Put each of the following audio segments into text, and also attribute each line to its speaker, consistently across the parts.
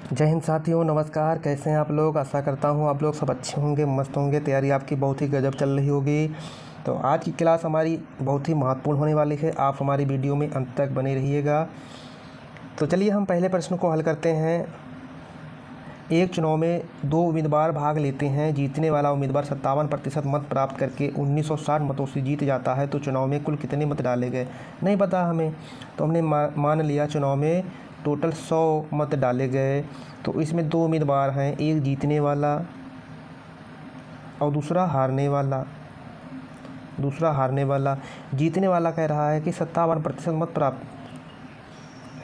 Speaker 1: जय हिंद साथियों, नमस्कार। कैसे हैं आप लोग? आशा करता हूँ आप लोग सब अच्छे होंगे, मस्त होंगे। तैयारी आपकी बहुत ही गजब चल रही होगी। तो आज की क्लास हमारी बहुत ही महत्वपूर्ण होने वाली है। आप हमारी वीडियो में अंत तक बने रहिएगा। तो चलिए हम पहले प्रश्न को हल करते हैं। एक चुनाव में दो उम्मीदवार भाग लेते हैं। जीतने वाला उम्मीदवार 57% मत प्राप्त करके 1960 मतों से जीत जाता है। तो चुनाव में कुल कितने मत डाले गए? नहीं पता हमें, तो हमने मान लिया चुनाव में टोटल 100 मत डाले गए। तो इसमें दो उम्मीदवार हैं, एक जीतने वाला और दूसरा हारने वाला। जीतने वाला कह रहा है कि 57% मत प्राप्त,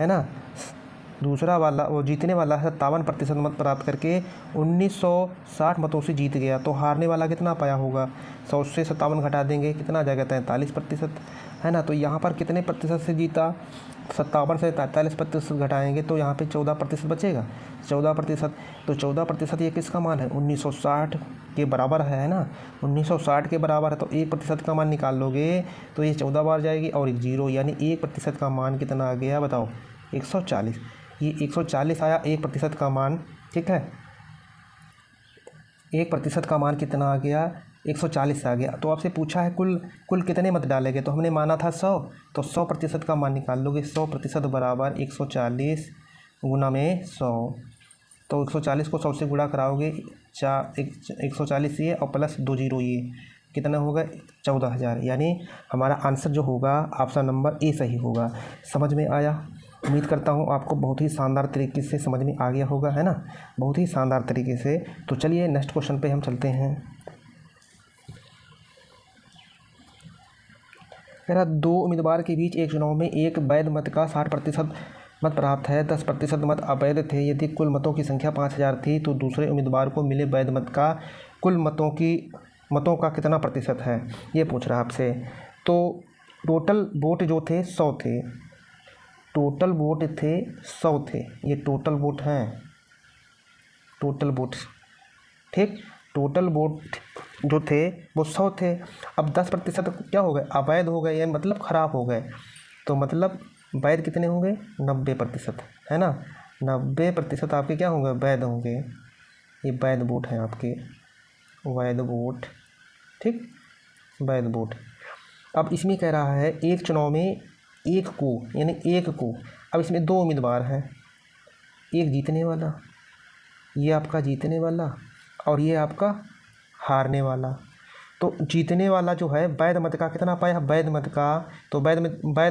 Speaker 1: है ना। दूसरा वाला, वो जीतने वाला 57% मत प्राप्त करके 1960 मतों से जीत गया। तो हारने वाला कितना पाया होगा? 100 से 57 घटा देंगे, कितना आ जाएगा? 43%, है ना। तो यहाँ पर कितने प्रतिशत से जीता? 57 से 43% घटाएंगे तो यहाँ पे 14% बचेगा। 14%, तो 14% ये किसका मान है? 1960 के बराबर है ना। 1960 के बराबर है, तो 1% का मान निकाल लोगे तो ये 14 बार जाएगी और एक जीरो, यानी 1% का मान कितना आ गया बताओ? 140। ये 140 आया 1% का मान, ठीक है। 1% का मान कितना आ गया? 140 आ गया। तो आपसे पूछा है कुल कितने मत डालेंगे, तो हमने माना था 100, तो 100% का मान निकाल लोगे। 100% बराबर 140 गुना में 100। तो 140 को 100 से गुणा कराओगे, 140 ये और प्लस 2 जीरो ये, कितना होगा? 14,000। यानी हमारा आंसर जो होगा ऑप्शन नंबर ए सही होगा। समझ में आया? उम्मीद करता हूँ आपको बहुत ही शानदार तरीके से समझ में आ गया होगा, है ना। बहुत ही शानदार तरीके से। तो चलिए नेक्स्ट क्वेश्चन पे हम चलते हैं। मेरा दो उम्मीदवार के बीच एक चुनाव में एक वैध मत का 60% मत प्राप्त है, 10% मत अवैध थे। यदि कुल मतों की संख्या 5000 थी तो दूसरे उम्मीदवार को मिले वैध मत का कुल मतों का कितना प्रतिशत है, ये पूछ रहा है आपसे। तो टोटल वोट जो थे 100 थे, टोटल वोट थे 100 थे। ये टोटल वोट हैं, टोटल वोट, ठीक। टोटल वोट जो थे वो 100 थे। अब 10% क्या हो गए? अवैध हो गए, या मतलब ख़राब हो गए। तो मतलब वैध कितने होंगे? 90%, है ना। 90% आपके क्या होंगे? वैध होंगे। ये वैध वोट हैं आपके, वैध वोट, ठीक, वैध वोट। अब इसमें कह रहा है एक चुनाव में एक को, अब इसमें दो उम्मीदवार हैं, एक जीतने वाला, ये आपका जीतने वाला और ये आपका हारने वाला। तो जीतने वाला जो है वैध मत का कितना पाया? वैध मत का, तो वैध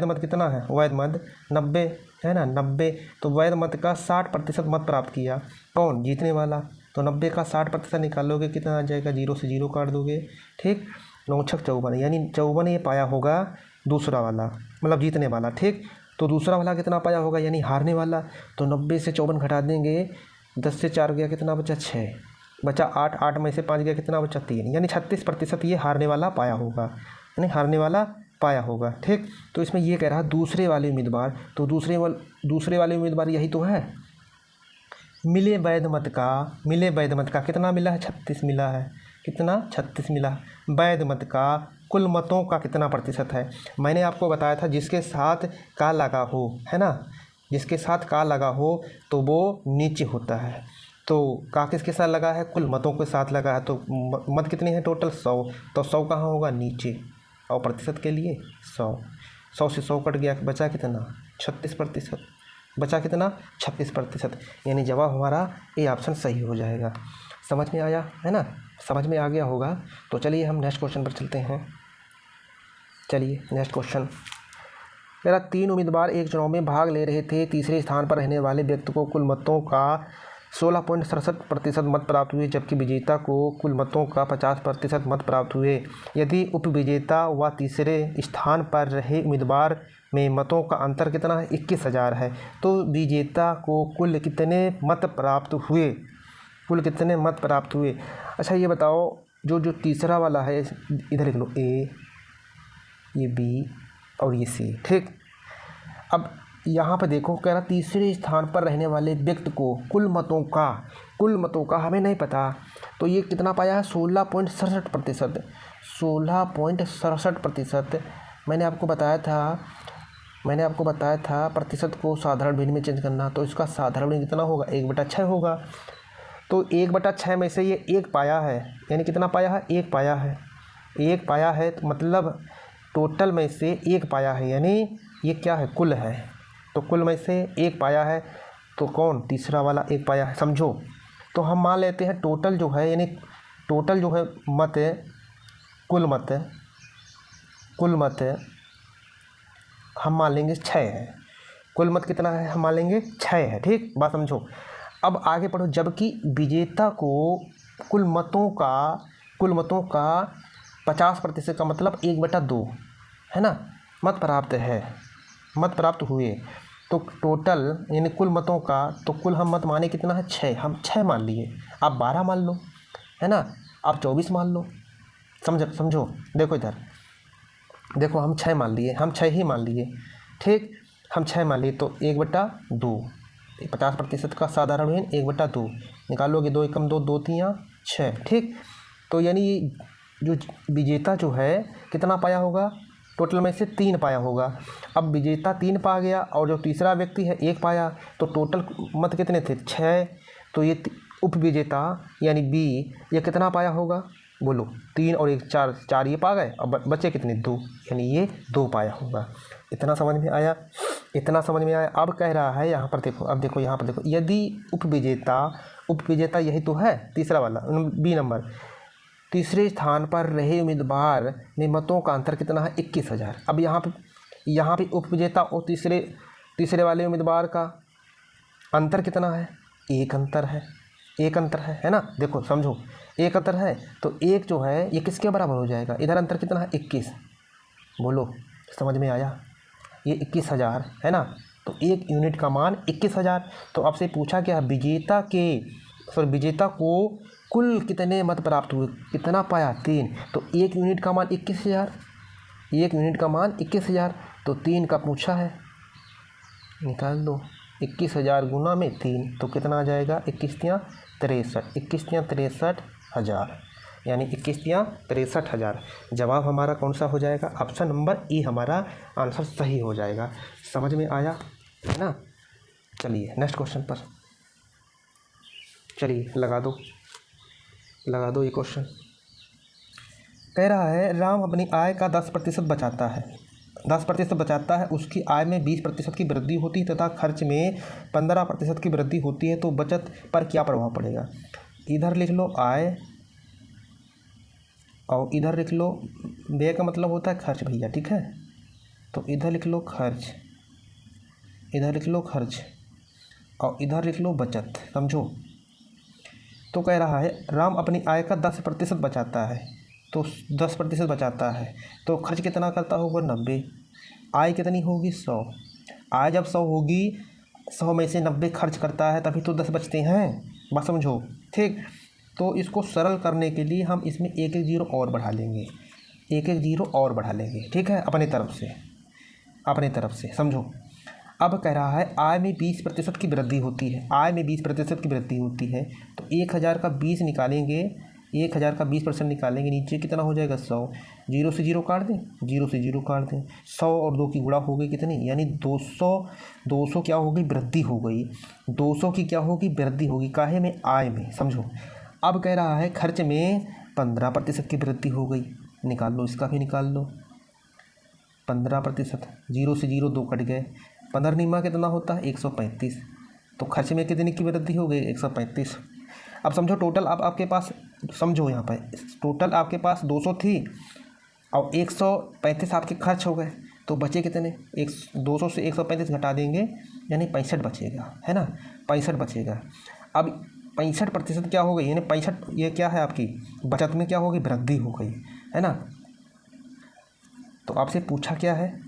Speaker 1: मत कितना है? वैध मत 90 है ना, 90। तो वैध मत का 60% मत प्राप्त किया। कौन? जीतने वाला। तो 90 का 60% निकालोगे, कितना आ जाएगा? जीरो से जीरो काट दोगे, ठीक। 9 छक 54, यानी 54 ये पाया होगा दूसरा वाला, मतलब जीतने वाला, ठीक। तो दूसरा वाला कितना पाया होगा? यानी हारने वाला। तो 90 से 54 घटा देंगे, 10 से 4 गया, कितना बचा? 6 बचा। 8 में से 5 गया, कितना बचा? 3, यानी 36% ये हारने वाला पाया होगा, यानी हारने वाला पाया होगा, ठीक। तो इसमें ये कह रहा है दूसरे वाले उम्मीदवार, तो दूसरे वाले उम्मीदवार यही तो है। मिले वैध मत का कितना मिला है? 36 मिला है। कितना? 36 मिला। वैध मत का कुल मतों का कितना प्रतिशत है? मैंने आपको बताया था जिसके साथ का लगा हो, है ना, जिसके साथ का लगा हो तो वो नीचे होता है। तो का किसके साथ लगा है? कुल मतों के साथ लगा है। तो मत कितने हैं टोटल? 100। तो 100 कहाँ होगा? नीचे। और प्रतिशत के लिए 100 से 100 कट गया, बचा कितना? 36%। बचा कितना? 36%। यानी जवाब हमारा ए ऑप्शन सही हो जाएगा। समझ में आया, है ना? समझ में आ गया होगा। तो चलिए हम नेक्स्ट क्वेश्चन पर चलते हैं। चलिए नेक्स्ट क्वेश्चन। मेरा 3 उम्मीदवार एक चुनाव में भाग ले रहे थे। तीसरे स्थान पर रहने वाले व्यक्ति को कुल मतों का 16.67% मत प्राप्त हुए, जबकि विजेता को कुल मतों का 50% मत प्राप्त हुए। यदि उपविजेता व तीसरे स्थान पर रहे उम्मीदवार में मतों का अंतर कितना है? 21,000 है। तो विजेता को कुल कितने मत प्राप्त हुए? कुल कितने मत प्राप्त हुए? अच्छा ये बताओ, जो तीसरा वाला है, इधर लिख लो ए, ये बी और ये सी, ठीक। अब यहाँ पर देखो, कह रहा तीसरे स्थान पर रहने वाले व्यक्ति को कुल मतों का हमें नहीं पता। तो ये कितना पाया है? 16.67%। 16.67%। मैंने आपको बताया था मैंने आपको बताया था प्रतिशत को साधारण भिन्न में चेंज करना, तो इसका साधारण भिन्न कितना होगा, 1/6 होगा। तो 1/6 में से ये 1 पाया है, यानी कितना पाया है, 1 पाया है। 1 पाया है तो मतलब टोटल में से 1 पाया है, यानी ये क्या है, कुल है। तो कुल में से 1 पाया है, तो कौन, तीसरा वाला 1 पाया है, समझो। तो हम मान लेते हैं टोटल जो है, यानी टोटल जो है मत, कुल मत हम मान लेंगे 6 है। कुल मत कितना है, हम मान लेंगे 6 है। ठीक, बात समझो। अब आगे पढ़ो। जबकि विजेता को कुल मतों का 50% का मतलब 1/2 है ना, मत प्राप्त हुए। तो टोटल यानी कुल मतों का, तो कुल हम मत माने कितना है, 6, हम 6 मान लिए। आप 12 मान लो, है ना, आप 24 मान लो। समझो, देखो इधर देखो, हम 6 मान लिए, हम 6 ही मान लिए। ठीक, हम 6 मान लिए, तो 1/2, 50% का साधारण भिन्न 1/2 निकालोगे, 2 एकम 2, 2 3 6। ठीक, तो यानी जो विजेता जो है कितना पाया होगा, टोटल में से 3 पाया होगा। अब विजेता 3 पा गया और जो तीसरा व्यक्ति है 1 पाया, तो टोटल मत कितने थे, 6। तो ये उपविजेता यानी बी, ये कितना पाया होगा, बोलो, 3 और 1 4, 4 ये पा गए, अब बचे कितने, 2, यानी ये 2 पाया होगा। इतना समझ में आया, इतना समझ में आया। अब कह रहा है यहाँ पर देखो, अब देखो यहाँ पर देखो, यदि उपविजेता यही तो है, तीसरा वाला बी नंबर, तीसरे स्थान पर रहे उम्मीदवार में मतों का अंतर कितना है, 21,000। अब यहाँ पे उपविजेता और तीसरे वाले उम्मीदवार का अंतर कितना है, एक अंतर है ना। देखो समझो, एक अंतर है, तो एक जो है ये किसके बराबर हो जाएगा, इधर अंतर कितना है, 21। बोलो, समझ में आया, ये 21,000 है ना। तो एक यूनिट का मान 21,000। तो आपसे पूछा क्या, विजेता को कुल कितने मत प्राप्त हुए, कितना पाया, 3। तो एक यूनिट का मान 21,000, तो 3 का पूछा है, निकाल दो, 21,000 गुना में 3, तो कितना आ जाएगा, 21,63,000, यानी 21,63,000। जवाब हमारा कौन सा हो जाएगा, ऑप्शन नंबर ए हमारा आंसर सही हो जाएगा। समझ में आया है ना। चलिए नेक्स्ट क्वेश्चन पर चलिए, लगा दो ये क्वेश्चन। कह रहा है, राम अपनी आय का 10% बचाता है, उसकी आय में 20% की वृद्धि होती है तथा खर्च में 15% की वृद्धि होती है, तो बचत पर क्या प्रभाव पड़ेगा। इधर लिख लो आय और इधर लिख लो व्यय, का मतलब होता है खर्च भैया, ठीक है। तो इधर लिख लो खर्च और इधर लिख लो बचत, समझो। तो कह रहा है, राम अपनी आय का 10% बचाता है, तो 10% बचाता है, तो खर्च कितना करता होगा, 90। आय कितनी होगी, 100। आय जब 100 होगी, 100 में से 90 खर्च करता है, तभी तो 10 बचते हैं, बात समझो। ठीक, तो इसको सरल करने के लिए हम इसमें एक जीरो और बढ़ा लेंगे, ठीक है, अपने तरफ से समझो। अब कह रहा है, आय में 20% की वृद्धि होती है, तो 1,000 का 20 निकालेंगे, 1,000 का 20% निकालेंगे, नीचे कितना हो जाएगा, 100। 0 से 0 काट दें, 100 और 2 की गुणा हो गई कितनी, यानी 200 क्या हो गई, वृद्धि हो गई। 200 की क्या होगी, वृद्धि होगी, काहे में, आय में, समझो। अब कह रहा है, खर्च में 15% की वृद्धि हो गई, निकाल लो, इसका भी निकाल लो, 15%, 0 से 0 2 कट गए, 15 निमा कितना होता है, 135। तो खर्च में कितने की वृद्धि हो गई, 135। अब समझो टोटल, अब आपके पास, समझो यहाँ पर टोटल आपके पास 200 थी और 135 आपके खर्च हो गए, तो बचे कितने, 200 से 135 घटा देंगे, यानी 65 बचेगा, है ना, 65 बचेगा। अब 65% क्या हो गई, यानी 65, ये क्या है आपकी बचत में क्या होगी, वृद्धि हो गई, है ना। तो आपसे पूछा क्या है,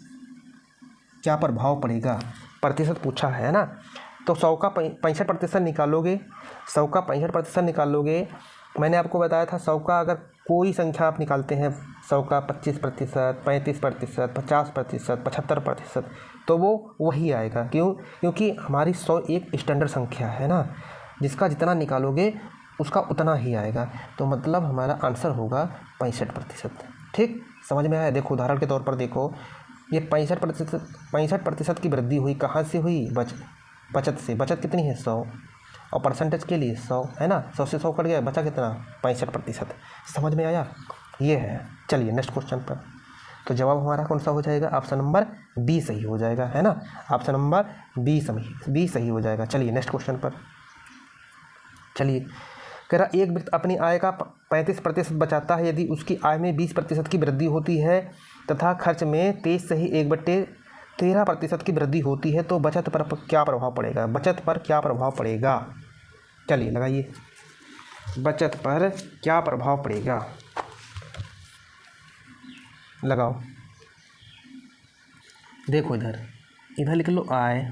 Speaker 1: क्या प्रभाव पड़ेगा, प्रतिशत पूछा है ना। तो 100 का 65% निकालोगे, 100 का 65% निकालोगे। मैंने आपको बताया था 100 का अगर कोई संख्या आप निकालते हैं, 100 का 25%, 35%, 50%, 75%, तो वो वही आएगा। क्योंकि हमारी 100 एक स्टैंडर्ड संख्या है ना, जिसका जितना निकालोगे उसका उतना ही आएगा। तो मतलब हमारा आंसर होगा 65%। ठीक, समझ में आया। देखो उदाहरण के तौर पर देखो, ये 65% की वृद्धि हुई, कहाँ से हुई? बचत से। बचत कितनी है? 100, और परसेंटेज के लिए 100 है ना, 100 से 100 कट गया, बचा कितना? 65%। समझ में आया? ये है। चलिए नेक्स्ट क्वेश्चन पर। तो जवाब हमारा कौन सा हो जाएगा? ऑप्शन नंबर बी सही हो जाएगा, है ना, ऑप्शन नंबर बी सही हो जाएगा। चलिए नेक्स्ट क्वेश्चन पर। चलिए, कह रहा एक व्यक्ति अपनी आय का 35% बचाता है यदि उसकी आय में 20% की वृद्धि होती है तथा खर्च में 23 से ही 1/13% की वृद्धि होती है तो बचत पर क्या प्रभाव पड़ेगा? बचत पर क्या प्रभाव पड़ेगा? चलिए लगाइए, बचत पर क्या प्रभाव पड़ेगा? लगाओ। देखो इधर लिख लो आय,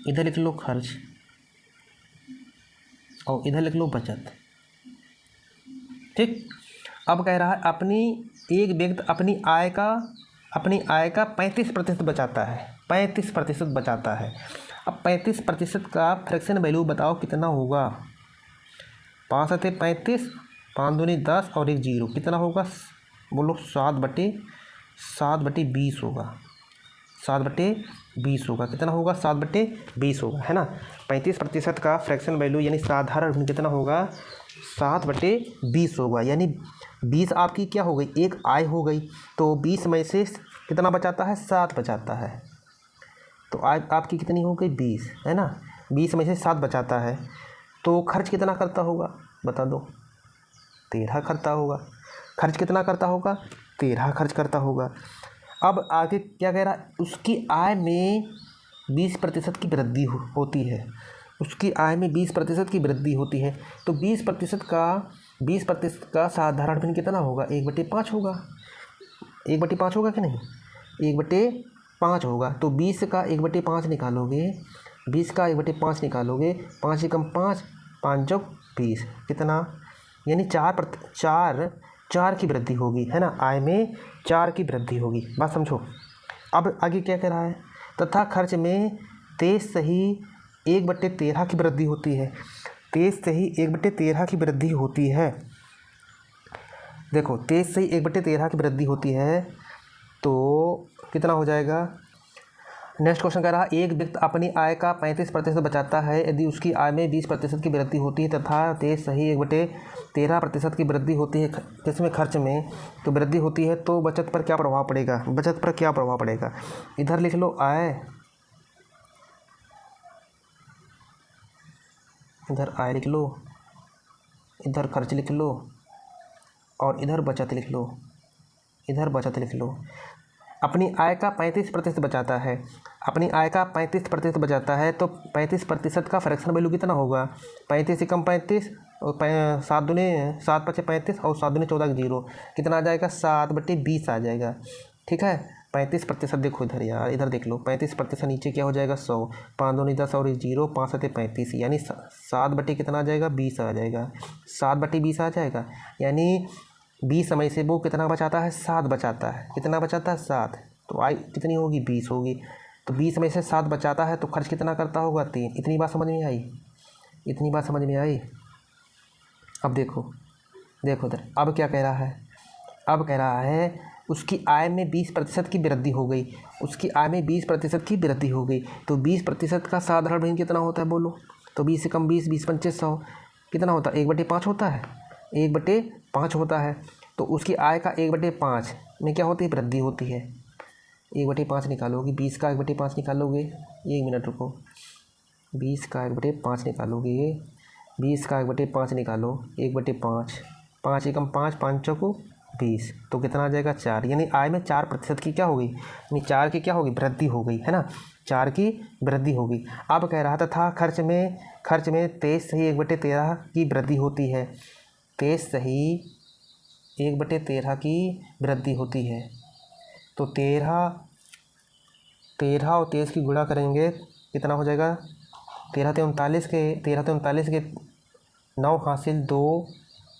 Speaker 1: इधर लिख लो खर्च, और इधर लिख लो बचत। ठीक। अब कह रहा है एक व्यक्ति अपनी आय का 35% बचाता है, 35% बचाता है। अब 35% का फ्रैक्शन वैल्यू बताओ कितना होगा? 5 सते 35, 5 दूनी 10 और 1 0, कितना होगा? बोलो। 7/20 होगा, 7/20 होगा। कितना होगा? 7/20 होगा, है ना। 35% का फ्रैक्शन वैल्यू यानी साधारण भिन्न कितना होगा? 7/20 होगा। यानी 20 आपकी क्या हो गई? एक आय हो गई, तो 20 में से कितना बचाता है? 7 बचाता है। तो आय आपकी कितनी हो गई? 20, है ना। 20 में से 7 बचाता है, तो खर्च कितना करता होगा? बता दो। 13 करता होगा। खर्च कितना करता होगा? 13 खर्च करता होगा। अब आगे क्या कह रहा है? उसकी आय में 20% की वृद्धि होती है, उसकी आय में 20% की वृद्धि होती है, तो 20% का साधारण भिन्न कितना होगा? 1/5 होगा। 1/5 होगा कि नहीं? 1/5 होगा। तो 20 का 1/5 निकालोगे, 20 का 1/5 निकालोगे, 5 एकम 5, 5 चौक 20, कितना? यानी 4 की वृद्धि होगी, है ना। आय में 4 की वृद्धि होगी। बात समझो। अब आगे क्या कह रहा है? तथा खर्च में 23 से ही 1/13 की वृद्धि होती है। 23 से ही 1/13 की वृद्धि होती है। देखो 23 से ही 1/13 की वृद्धि होती है तो कितना हो जाएगा? नेक्स्ट क्वेश्चन कह रहा है एक व्यक्ति अपनी आय का 35% बचाता है यदि उसकी आय में 20% की वृद्धि होती है तथा 23 सही 1/13% की वृद्धि होती है जिसमें खर्च में तो वृद्धि होती है तो बचत पर क्या प्रभाव पड़ेगा? बचत पर क्या प्रभाव पड़ेगा? इधर लिख लो आय, इधर आय लिख लो, इधर खर्च लिख लो और इधर बचत लिख लो, इधर बचत लिख लो। अपनी आय का 35% बचाता है, अपनी आय का 35% बचाता है तो 35% का फ्रैक्शन वैल्यू कितना होगा? 35 एकम 35 और 7 दूनी 7 पचे 35 और 7 दूनी 14 0, कितना आ जाएगा? 7/20 आ जाएगा। ठीक है। 35% देखो इधर यार, इधर देख लो। 35% नीचे क्या हो जाएगा? 100, 5 दूनी 10 और 0, 5 सते 35, यानी 7 कितना आ जाएगा? 20 आ जाएगा। 7/20 आ जाएगा। यानी 20 समय से वो कितना बचाता है? 7 बचाता है। कितना बचाता है? 7। तो आय कितनी होगी? 20 होगी। तो 20 में से 7 बचाता है तो खर्च कितना करता होगा? 3। इतनी बात समझ में आई? इतनी बात समझ में आई? अब देखो इधर अब क्या कह रहा है? अब कह रहा है उसकी आय में 20% की वृद्धि हो गई, उसकी आय में 20% की वृद्धि हो गई तो 20% का साधारण भिन्न कितना होता है? बोलो। तो 20 से कम 20, 20 पंचे 100, कितना होता है? 1/5 होता है। 1/5 होता है तो उसकी आय का 1/5 में क्या होती है? वृद्धि होती है। 1/5 निकालोगे, 20 का 1/5 निकालोगे, 1 मिनट रुको, 20 का 1/5 निकालोगे, 20 का 1/5 निकालो, 1/5, 5 एकम 5, 5 चौको 20, तो कितना आ जाएगा? 4। यानी आय में 4% की क्या होगी? यानी 4 की क्या होगी? वृद्धि हो गई, है ना। 4 की वृद्धि होगी। अब कह रहा था खर्च में 23 सही 1/13 की वृद्धि होती है। 23 सही 1/13 की वृद्धि होती है तो 13 और 23 की गुणा करेंगे कितना हो जाएगा? 13 ते 39 के 9 हासिल 2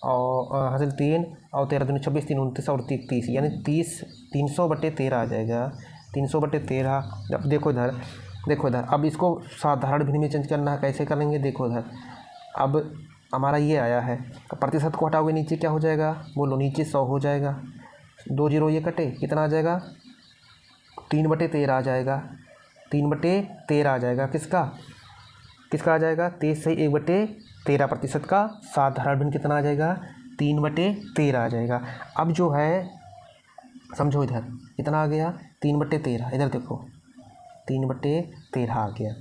Speaker 1: और हासिल 3 और 13 दूनी 26, 3 29 और 30, यानी 300/13 आ जाएगा। 300/13। अब देखो इधर अब इसको साधारण भिन्न में चेंज करना है। कैसे करेंगे? देखो इधर अब हमारा ये आया है, प्रतिशत को हटाओगे नीचे क्या हो जाएगा? बोलो। नीचे 100 हो जाएगा। दो जीरो ये कटे, कितना आ जाएगा 3/13 आ जाएगा, 3/13 आ जाएगा। किसका किसका आ जाएगा 23 सही 1/13% का साधारण भिन्न कितना आ जाएगा 3/13 आ जाएगा। अब जो है समझो इधर कितना आ गया 3/13, इधर देखो 3/13 आ गया।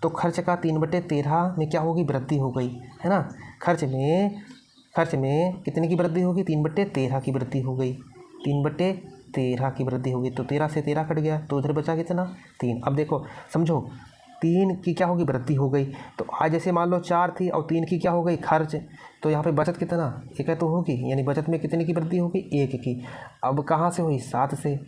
Speaker 1: तो खर्च का 3/13 में क्या होगी वृद्धि हो गई है ना। खर्च में कितने की वृद्धि होगी 3/13 की वृद्धि हो गई, 3/13 की वृद्धि होगी। तो 13 से 13 कट गया तो उधर बचा कितना 3। अब देखो समझो 3 की क्या होगी वृद्धि हो गई। तो आज जैसे मान लो 4 थी और 3 की क्या हो गई खर्च, तो यहाँ पे बचत कितना 1 तो होगी, यानी बचत में कितने की वृद्धि होगी 1 की। अब कहाँ से हुई 7 से,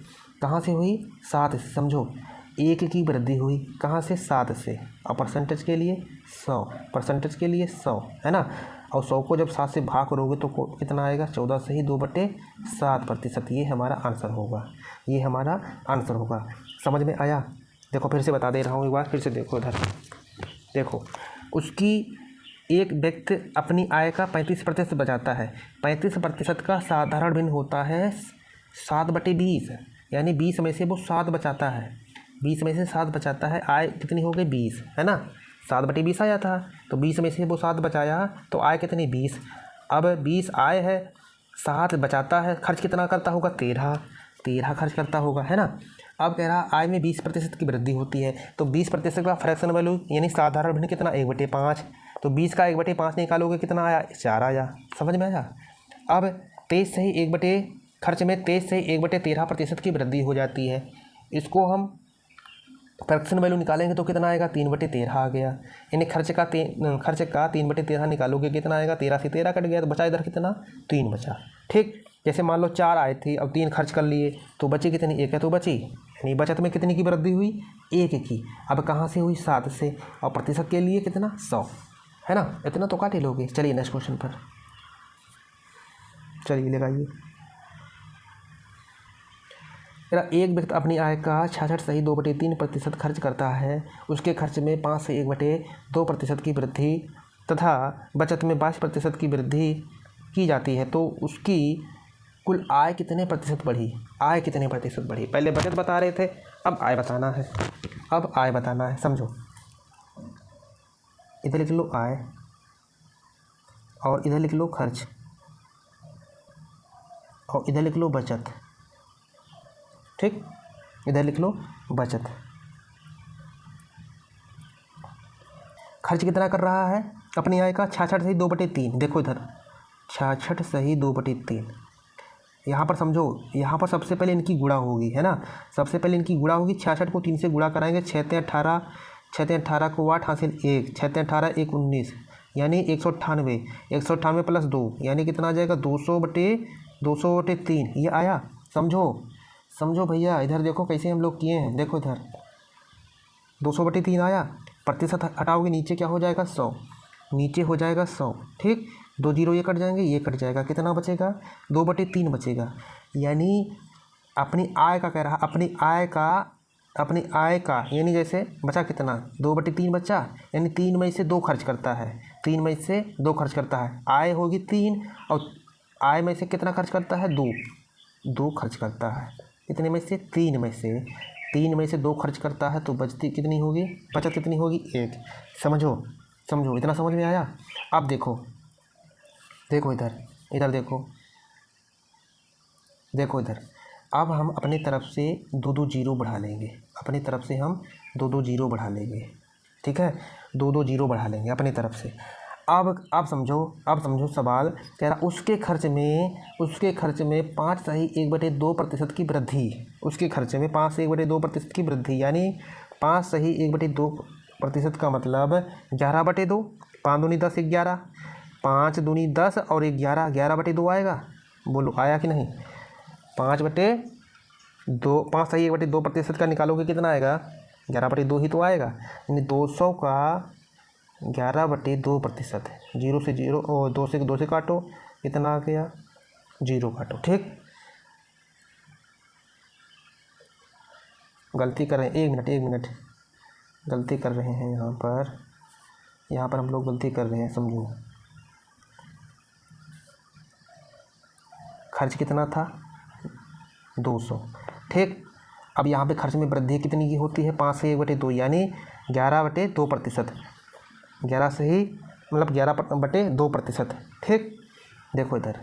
Speaker 1: कहाँ से हुई 7 से। समझो 1 की वृद्धि हुई कहाँ से 7 से, और परसेंटेज के लिए 100, परसेंटेज के लिए 100 है ना। और 100 को जब 7 से भाग करोगे तो कितना आएगा 14 से ही 2/7%। ये हमारा आंसर होगा, ये हमारा आंसर होगा। समझ में आया। देखो फिर से बता दे रहा हूँ एक बार, फिर से देखो इधर देखो। उसकी एक व्यक्ति अपनी आय का 35% बचाता है। 35% का साधारण भिन्न होता है 7/20, यानी 20 में से वो 7 बचाता है, 20 में से 7 बचाता है। आय कितनी हो गई 20 है ना, 7/20 आया था, तो 20 में से वो 7 बचाया तो आय कितनी 20। अब 20 आय है, 7 बचाता है, खर्च कितना करता होगा 13 खर्च करता होगा है ना। अब कह रहा आय में 20% की वृद्धि होती है, तो 20% का फ्रैक्शन वैल्यू यानी साधारण भिन्न कितना 1/5। तो 20 का 1/5 निकालोगे कितना आया 4 आया। समझ में आया। अब 23 से ही 1 खर्च में 23 से 1/13% की वृद्धि हो जाती है। इसको हम फ्रैक्शन वैल्यू निकालेंगे तो कितना आएगा 3/13 आ गया। यानी खर्च का 3/13 निकालोगे कितना आएगा, 13 से 13 कट गया तो बचा इधर कितना 3 बचा। ठीक, जैसे मान लो 4 आए थे अब 3 खर्च कर लिए तो बची कितनी 1 है तो बची, यानी बचत में कितनी की वृद्धि हुई 1 की। अब कहाँ से हुई 7 से, और प्रतिशत के लिए कितना 100 है ना। इतना तो काट ही लोगे। चलिए नेक्स्ट क्वेश्चन पर चलिए लगाइए। एक व्यक्ति अपनी आय का 66 सही 2/3% खर्च करता है। उसके खर्च में 5 से 1/2% की वृद्धि तथा बचत में 22% की वृद्धि की जाती है, तो उसकी कुल आय कितने प्रतिशत बढ़ी। आय कितने प्रतिशत बढ़ी, पहले बचत बता रहे थे, अब आय बताना है। अब आय बताना है। समझो इधर लिख लो आय और इधर लिख लो खर्च और इधर लिख लो बचत। ठीक, इधर लिख लो बचत। खर्च कितना कर रहा है अपनी आय का 66 सही 2/3। देखो इधर 66 सही 2/3। यहाँ पर समझो, यहाँ पर सबसे पहले इनकी गुणा होगी है ना, सबसे पहले इनकी गुणा होगी। 66 को 3 से गुणा कराएंगे, 6 18, 6 18 को 8 हासिल 1, 6 18 1 19, यानी 198, 198 प्लस 2 यानी कितना आ जाएगा 200/3। ये आया। समझो भैया, इधर देखो कैसे हम लोग किए हैं। देखो इधर 200/3 आया, प्रतिशत हटाओगे नीचे क्या हो जाएगा 100, नीचे हो जाएगा 100। ठीक, 2 जीरो ये कट जाएंगे, ये कट जाएगा, कितना बचेगा 2/3 बचेगा। यानी अपनी आय का कह रहा, अपनी आय का यानी जैसे बचा कितना 2/3 बचा, यानी 3 में से 2 खर्च करता है, 3 में से 2 खर्च करता है। आय होगी 3 और आय में से कितना खर्च करता है 2 खर्च करता है। कितने में से 3 में से 2 खर्च करता है, तो बचती कितनी होगी, बचत कितनी होगी 1। समझो इतना समझ में आया। अब देखो इधर देखो इधर। अब हम अपने तरफ से 2 जीरो बढ़ा लेंगे, अपनी तरफ से हम 2 जीरो बढ़ा लेंगे। ठीक है, 2 जीरो बढ़ा लेंगे अपनी तरफ से। अब समझो सवाल कह रहा उसके खर्च में 5 सही 1/2% की वृद्धि। उसके खर्च में 5 से 1/2% की वृद्धि, यानी 5 सही 1/2% का मतलब 11/2, 5 दूनी 10 11, 5 दूनी 10 और 11, 11/2 आएगा। बोलो आया कि नहीं। 5/2, 5 सही 1/2% का निकालोगे कितना आएगा 11/2 ही तो आएगा। यानी 200 का 11/2%। 0 से 0 और 2 से काटो, कितना आ गया 0 काटो। ठीक, गलती कर रहे हैं, 1 मिनट गलती कर रहे हैं यहाँ पर हम लोग गलती कर रहे हैं। समझो खर्च कितना था 200। ठीक, अब यहाँ पे खर्च में वृद्धि कितनी की होती है? 5 से 1/2 यानी 11/2%। 11 से ही मतलब 11/2%। ठीक, देखो इधर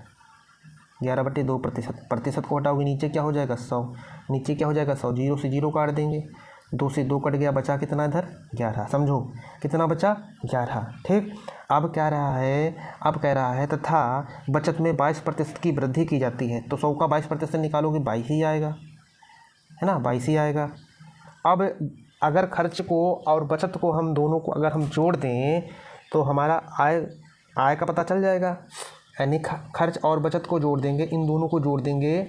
Speaker 1: 11/2%। प्रतिशत को हटाओगे नीचे क्या हो जाएगा? 100। नीचे क्या हो जाएगा? 100। 0 से 0 काट देंगे, 2 से 2 कट गया, बचा कितना इधर? 11। समझो कितना बचा? 11। ठीक, अब क्या रहा है? अब कह रहा है तथा बचत में 22% की वृद्धि की जाती है। तो 100 का 22% निकालोगे 22 ही आएगा, है ना? 22 ही आएगा। अब अगर खर्च को और बचत को हम दोनों को अगर हम जोड़ दें तो हमारा आय का पता चल जाएगा। यानी खर्च और बचत को जोड़ देंगे, इन दोनों को जोड़ देंगे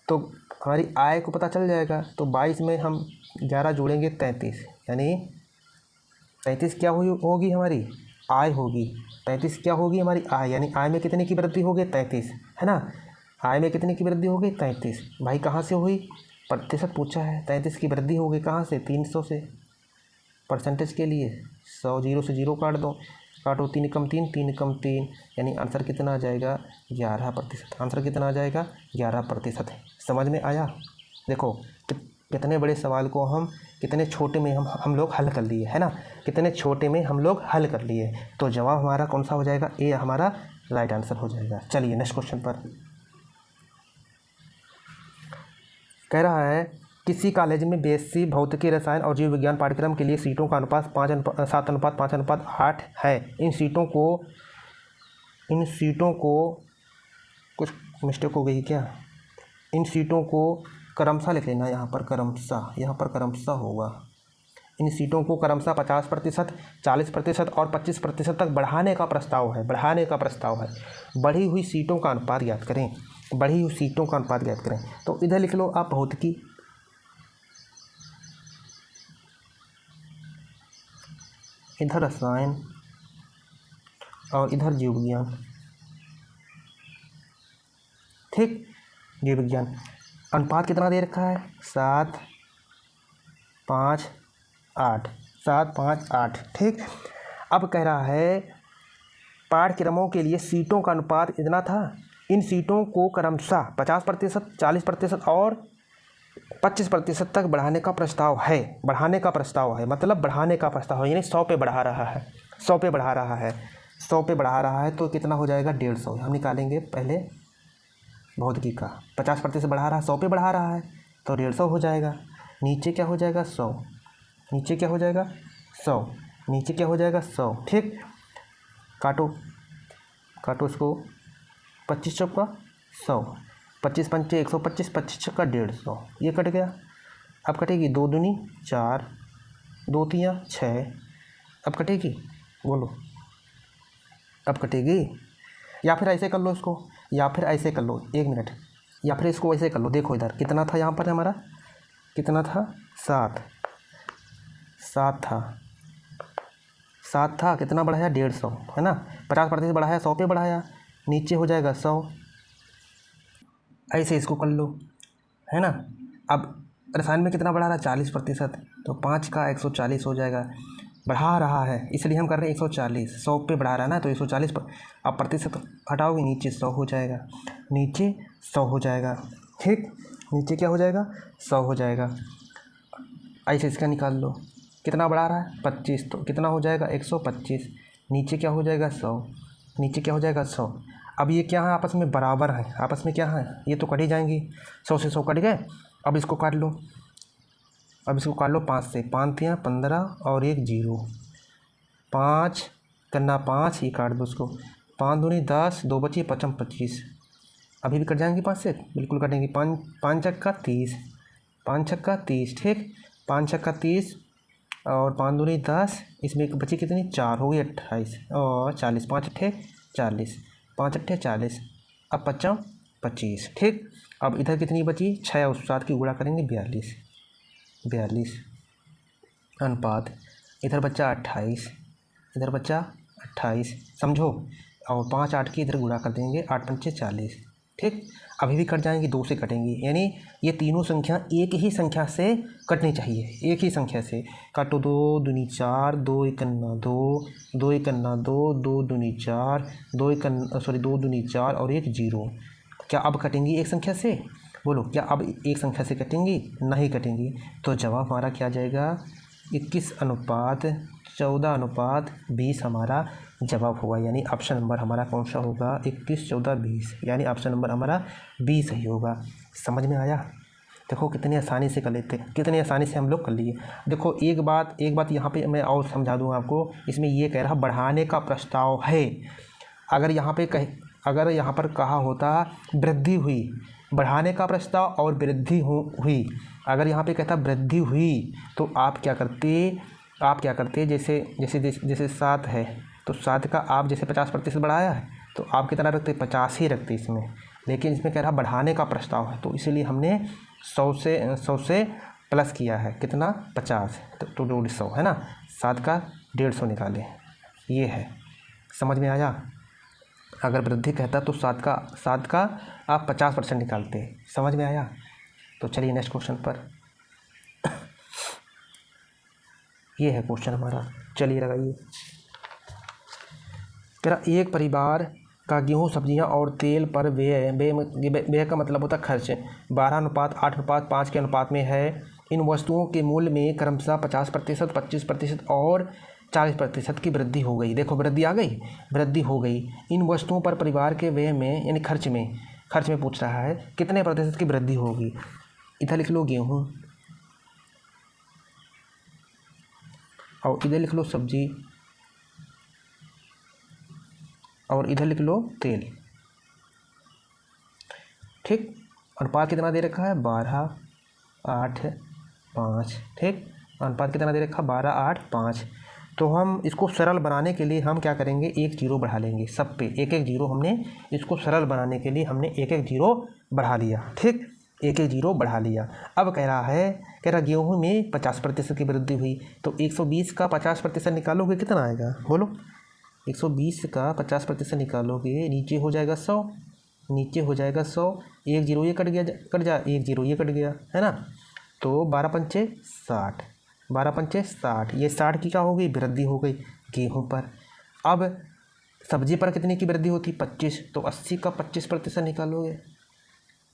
Speaker 1: तो हमारी आय को पता चल जाएगा। तो 22 में हम 11 जोड़ेंगे 33, यानी 33 क्या होगी? हमारी आय होगी। 33 क्या होगी? हमारी आय। यानी आय में कितने की वृद्धि होगी? 33, है ना? आय में कितने की वृद्धि होगी? 33। भाई कहाँ से हुई? प्रतिशत पूछा है। 33 की वृद्धि होगी कहाँ से? 300 से। परसेंटेज के लिए 100, 0 से 0 काट दो, काटो 3 कम 3, 3 कम 3, यानी आंसर कितना आ जाएगा? 11%। आंसर कितना आ जाएगा? 11%। समझ में आया? देखो कितने बड़े सवाल को हम कितने छोटे में हम लोग हल कर लिए, है ना? कितने छोटे में हम लोग हल कर लिए। तो जवाब हमारा कौन सा हो जाएगा? ए हमारा राइट आंसर हो जाएगा। चलिए नेक्स्ट क्वेश्चन पर। कह रहा है किसी कॉलेज में बीएससी भौतिकी, रसायन और जीव विज्ञान पाठ्यक्रम के लिए सीटों का अनुपात 7:5:8 है। इन सीटों को कुछ मिस्टेक हो गई क्या? इन सीटों को क्रमशः लिख लेना, यहाँ पर क्रमशः होगा। इन सीटों को क्रमशः 50%, 40% और 25% तक बढ़ाने का प्रस्ताव है। बढ़ी हुई सीटों का अनुपात ज्ञात करें। तो इधर लिख लो आप भौतिकी, इधर रसायन और इधर जीव विज्ञान। ठीक, जीव विज्ञान अनुपात कितना दे रखा है? 7:5:8। 7:5:8। ठीक, अब कह रहा है पाठ्यक्रमों के लिए सीटों का अनुपात इतना था। इन सीटों को क्रमशः 50%, 40% और 25% तक बढ़ाने का प्रस्ताव है। मतलब बढ़ाने का प्रस्ताव है, यानी 100 पे बढ़ा रहा है। 100 पे बढ़ा रहा है तो कितना हो जाएगा? 150। हम निकालेंगे पहले भौतिकी का। 50% बढ़ा रहा है, 100 पे बढ़ा रहा है तो 150 हो जाएगा। नीचे क्या हो जाएगा? 100। नीचे क्या हो जाएगा? 100। ठीक, काटो इसको। 25 चौका 100, 25 पंचे 125, 25 छक्का 150, ये कट गया। अब कटेगी 2 दूनी 4, 2 तियाँ 6। अब कटेगी? बोलो, अब कटेगी? या फिर ऐसे कर लो इसको, एक मिनट, या फिर इसको ऐसे कर लो। देखो इधर कितना था? यहाँ पर हमारा कितना था? 7 था। कितना बढ़ाया? 150, है ना? 50% बढ़ाया, 100 पे बढ़ाया, नीचे हो जाएगा 100। ऐसे इसको कर लो, है ना? अब रसायन में कितना बढ़ा रहा है? 40%, तो 5 का 140 हो जाएगा। बढ़ा रहा है इसलिए हम कर रहे हैं 140। 100 पे बढ़ा रहा है ना, तो 140 पर। अब प्रतिशत हटाओगे, नीचे 100 हो जाएगा। ठीक, नीचे क्या हो जाएगा? 100 हो जाएगा। ऐसे इसका निकाल लो, कितना बढ़ा रहा है? 25, तो कितना हो जाएगा? 125। नीचे क्या हो जाएगा? 100। अब ये क्या है? आपस में बराबर है। आपस में क्या है? ये तो कट ही जाएंगी। 100 से 100 कट गए। अब इसको काट लो। 5 से। 5 तियाँ 15 और 1 0। 5 करना 5, ये काट दो उसको। 5 दूनी 10, 2 बची 5 25। अभी भी कट जाएंगी 5 से, बिल्कुल कटेंगी। 5 छक्का 30। 5 छक्का 30। ठीक, 5 छक्का 30 और 5 दूनी 10, इसमें एक बची कितनी? 4 हो गई 28 और 40। 5 अट्ठे 40, 5 अट्ठे 40। अब 5 25। ठीक, अब इधर कितनी बची? 6 और 7 की गुणा करेंगे 42 अनुपात। इधर बच्चा 28, समझो। और 5 8 की इधर गुणा कर देंगे, 8 पंचे 40। ठीक, अभी भी कट जाएंगी, 2 से कटेंगी, यानी ये तीनों संख्या एक ही संख्या से कटनी चाहिए। एक ही संख्या से काटो। 2 दूनी 4, 2 इकन्ना 2, 2 इकन्ना 2, 2 दूनी 4, 2 दूनी 4 और 1 0। क्या अब कटेंगी एक संख्या से? बोलो क्या अब एक संख्या से कटेंगी? नहीं कटेंगी। तो जवाब हमारा क्या आ जाएगा? 21:14:20 हमारा जवाब होगा। यानी ऑप्शन नंबर हमारा कौन सा होगा? 21:14:20, यानी ऑप्शन नंबर हमारा बी सही होगा। समझ में आया? देखो कितनी आसानी से कर लेते हैं, कितनी आसानी से हम लोग कर लिए। देखो एक बात यहाँ पे मैं और समझा दूँ आपको। इसमें ये कह रहा बढ़ाने का प्रस्ताव है। अगर यहाँ पर कहा होता वृद्धि हुई, बढ़ाने का प्रस्ताव और वृद्धि हुई, अगर यहाँ पे कहता वृद्धि हुई तो आप क्या करते? जैसे 7 है तो 7 का आप जैसे 50% बढ़ाया है तो आप कितना रखते? 50 ही रखते इसमें। लेकिन इसमें कह रहा बढ़ाने का प्रस्ताव है तो इसीलिए हमने 100 से प्लस किया है। कितना? 50। तो 150 है ना। 7 का 150 निकालें, ये है। समझ में आया? अगर वृद्धि कहता तो 7 का आप 50% निकालते। समझ में आया? तो चलिए नेक्स्ट क्वेश्चन पर। ये है क्वेश्चन हमारा, चलिए लगाइए। तेरा एक परिवार का गेहूँ, सब्जियां और तेल पर व्यय का मतलब होता है खर्च 12:8:5 के अनुपात में है। इन वस्तुओं के मूल्य में क्रमशः 50%, 25% और 40% की वृद्धि हो गई। देखो वृद्धि आ गई, वृद्धि हो गई। इन वस्तुओं पर परिवार के व्यय में यानी खर्च में पूछ रहा है कितने प्रतिशत की वृद्धि होगी। इधर लिख लो गेहूँ और इधर लिख लो सब्जी और इधर लिख लो तेल। ठीक, अनुपात कितना दे रखा है? 12:8:5। ठीक, अनुपात कितना दे रखा? 12:8:5। तो हम इसको सरल बनाने के लिए हम क्या करेंगे? एक जीरो बढ़ा लेंगे सब पे, एक जीरो। हमने इसको सरल बनाने के लिए हमने एक जीरो बढ़ा लिया। ठीक, एक जीरो बढ़ा लिया। अब कह रहा गेहूँ में 50% की वृद्धि हुई तो 120 का 50% निकालोगे कितना आएगा? बोलो 120 का 50% निकालोगे, नीचे हो जाएगा 100, नीचे हो जाएगा 100। एक जीरो ये कट जा, एक जीरो ये कट गया, है ना। तो 12×5 = 60, 12×5 = 60। ये 60 की क्या हो गई? वृद्धि हो गई गेहूँ पर। अब सब्जी पर कितने की वृद्धि होती? 25। तो 80 का 25% निकालोगे,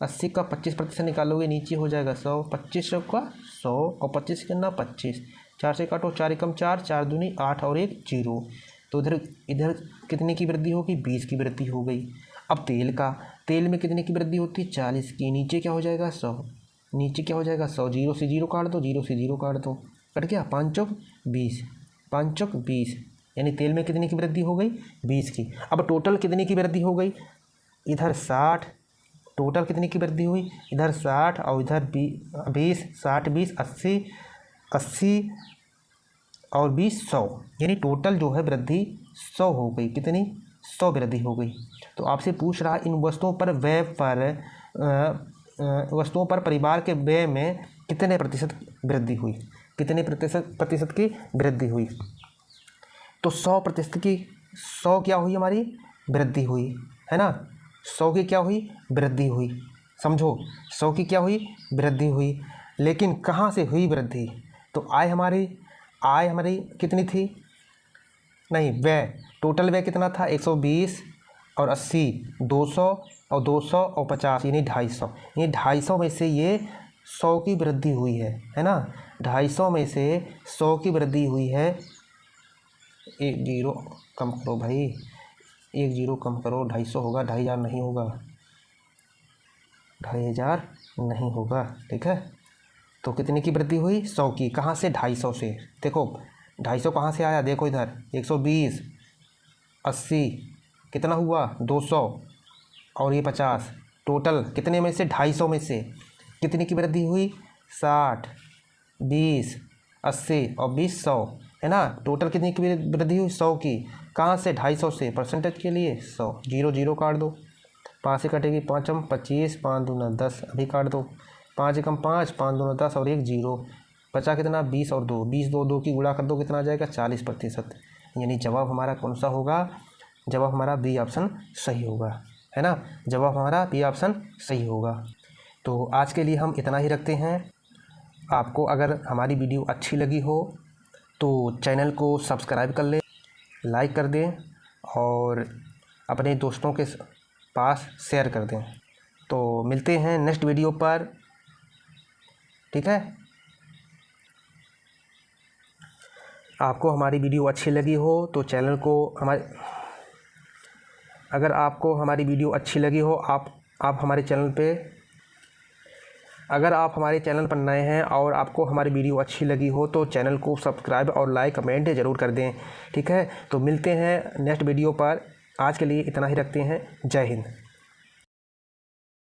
Speaker 1: 80 का 25% निकालोगे, नीचे हो जाएगा 100। 25 का 100 और 25 कितना? 25। 4 से काटो, 4 एकम 4, 4 दूनी 8 और 1 0। तो इधर कितने की वृद्धि होगी? 20 की वृद्धि हो गई। अब तेल में कितने की वृद्धि होती है? 40 की। नीचे क्या हो जाएगा? 100, नीचे क्या हो जाएगा? 100। 0 से 0 काट दो, 0 से 0 काट दो, कट गया। 5 चौक 20, 5 चौक 20, यानी तेल में कितने की वृद्धि हो गई? 20 की। अब टोटल कितने की वृद्धि हो गई? इधर 60, टोटल कितने की वृद्धि हुई? इधर 60 और इधर 20, 60 20 80, 80 और 20 100, यानी टोटल जो है वृद्धि 100 हो गई। कितनी? 100 वृद्धि हो गई। तो आपसे पूछ रहा इन वस्तुओं पर परिवार के व्यय में कितने प्रतिशत वृद्धि हुई? कितने प्रतिशत की वृद्धि हुई? तो 100% की 100 क्या हुई? हमारी वृद्धि हुई, है ना। 100 की क्या हुई? वृद्धि हुई। समझो 100 की क्या हुई? वृद्धि हुई। लेकिन कहाँ से हुई वृद्धि? तो आय हमारी कितनी थी? नहीं, व्यय, टोटल व्यय कितना था? 120 और 80, 200 और 200 और 50, यानी 250। यानी 250 में से ये 100 की वृद्धि हुई है ना। 250 में से 100 की वृद्धि हुई है। एक जीरो कम करो भाई, एक जीरो कम करो। 250 होगा, 2500 नहीं होगा, 2500 नहीं होगा। ठीक है, तो कितने की वृद्धि हुई? 100 की। कहाँ से? 250 से। देखो 250 कहाँ से आया? देखो इधर 120, 80, कितना हुआ? 200 और ये 50। टोटल कितने में से? 250 में से कितने की वृद्धि हुई? 60, 20, 80 और 20 100, है ना। टोटल कितनी की वृद्धि हुई? 100 की। कहाँ से? 250 से। परसेंटेज के लिए 100, 0 0 काट दो, 5 से कटेगी 5 25, 5 दूना 10, अभी काट दो। 5 एकम 5, 5 दूना 10 और 1 0, बचा कितना? 20 और 2, 20 2 की गुणा कर दो, कितना आ जाएगा? 40%। यानी जवाब हमारा कौन सा होगा? जवाब हमारा बी ऑप्शन सही होगा, है ना। जवाब हमारा बी ऑप्शन सही होगा। तो आज के लिए हम इतना ही रखते हैं। आपको अगर हमारी वीडियो अच्छी लगी हो तो चैनल को सब्सक्राइब कर लें, लाइक कर दें और अपने दोस्तों के पास शेयर कर दें। तो मिलते हैं नेक्स्ट वीडियो पर, ठीक है। आपको हमारी वीडियो अच्छी लगी हो तो चैनल को अगर आपको हमारी वीडियो अच्छी लगी हो, आप हमारे चैनल पे, अगर आप हमारे चैनल पर नए हैं और आपको हमारी वीडियो अच्छी लगी हो तो चैनल को सब्सक्राइब और लाइक कमेंट ज़रूर कर दें, ठीक है। तो मिलते हैं नेक्स्ट वीडियो पर, आज के लिए इतना ही रखते हैं। जय हिंद।